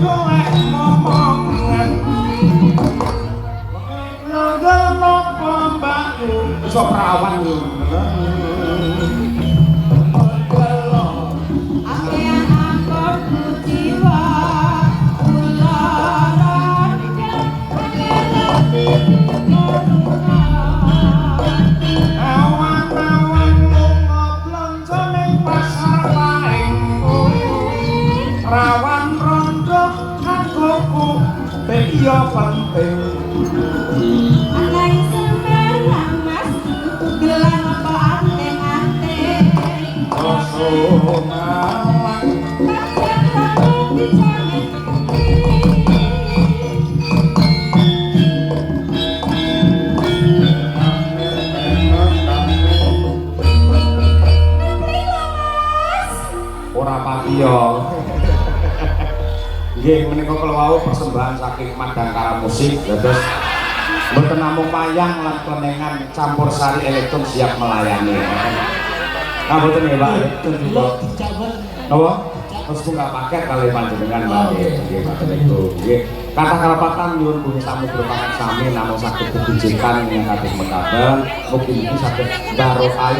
golek momongan nanggal nopo mbakku iso perawan lho rawan rondo ngakuku iya penting anai sembarang mas gelang apa anteng-anteng oso ngalang pasien kamu dijamin ora pati yo nggih menika kula wau persembahan saking Madangkara Musik dados mboten namung wayang lan klenengan campur sari elektron siap melayani. Nah mboten nggih Pak, Lo dicabut. napa? Terus buka paket kali panjenengan Pak nggih mboten itu. Nggih, kathah karepatan nyuwun bumi samudra pangan sami namung saged kebijikan ing kados mekaten mugi-mugi saged barokah